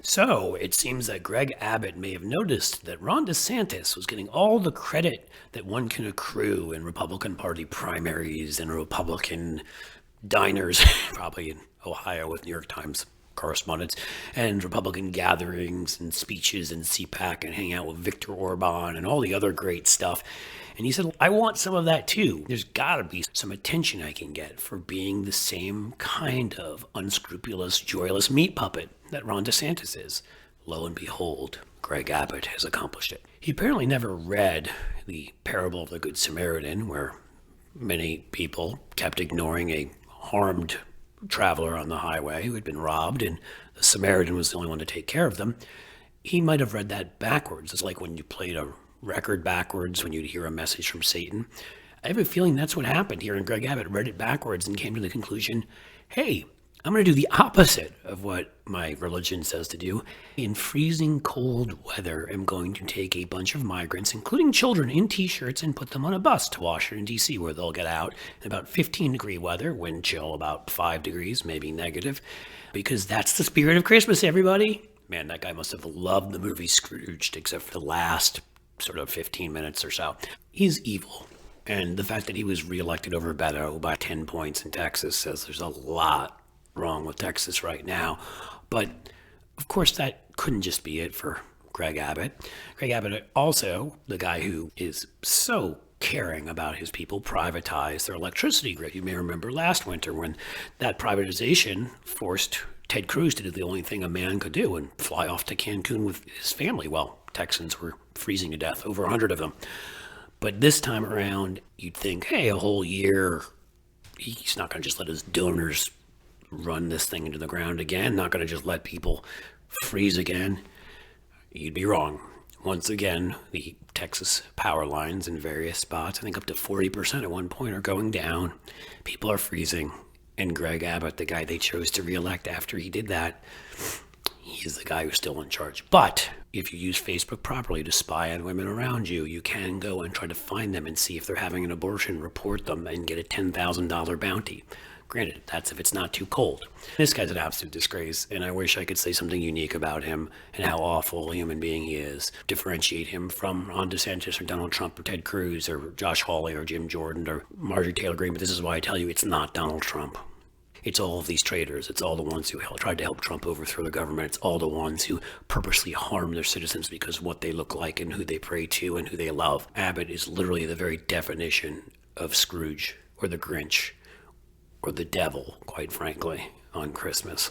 So it seems that Greg Abbott may have noticed that Ron DeSantis was getting all the credit that one can accrue in Republican Party primaries and Republican diners, probably in Ohio with New York Times correspondents, and Republican gatherings and speeches and CPAC and hanging out with Viktor Orban and all the other great stuff. And he said, I want some of that too. There's got to be some attention I can get for being the same kind of unscrupulous, joyless meat puppet that Ron DeSantis is. Lo and behold, Greg Abbott has accomplished it. He apparently never read the parable of the Good Samaritan, where many people kept ignoring a harmed traveler on the highway who had been robbed, and the Samaritan was the only one to take care of them. He might have read that backwards. It's like when you played a record backwards when you'd hear a message from Satan. I have a feeling that's what happened here, and Greg Abbott read it backwards and came to the conclusion, hey, I'm going to do the opposite of what my religion says to do. In freezing cold weather, I'm going to take a bunch of migrants, including children, in t-shirts and put them on a bus to Washington, D.C., where they'll get out in about 15-degree weather, wind chill about 5 degrees, maybe negative, because that's the spirit of Christmas, everybody. Man, that guy must have loved the movie Scrooged, except for the last sort of 15 minutes or so. He's evil. And the fact that he was reelected over Beto by 10 points in Texas says there's a lot wrong with Texas right now. But of course, that couldn't just be it for Greg Abbott. Greg Abbott, also the guy who is so caring about his people, privatized their electricity grid. You may remember last winter when that privatization forced Ted Cruz to do the only thing a man could do and fly off to Cancun with his family. Well, Texans were freezing to death, over 100 of them. But this time around, you'd think, hey, a whole year, he's not going to just let his donors run this thing into the ground again, not going to just let people freeze again. You'd be wrong. Once again, the Texas power lines in various spots, I think up to 40% at one point, are going down. People are freezing. And Greg Abbott, the guy they chose to reelect after he did that, he's the guy who's still in charge. But if you use Facebook properly to spy on women around you, you can go and try to find them and see if they're having an abortion, report them, and get a $10,000 bounty. Granted, that's if it's not too cold. This guy's an absolute disgrace, and I wish I could say something unique about him and how awful a human being he is. Differentiate him from Ron DeSantis or Donald Trump or Ted Cruz or Josh Hawley or Jim Jordan or Marjorie Taylor Greene, but this is why I tell you it's not Donald Trump. It's all of these traitors. It's all the ones who tried to help Trump overthrow the government. It's all the ones who purposely harm their citizens because of what they look like and who they pray to and who they love. Abbott is literally the very definition of Scrooge or the Grinch or the devil, quite frankly, on Christmas.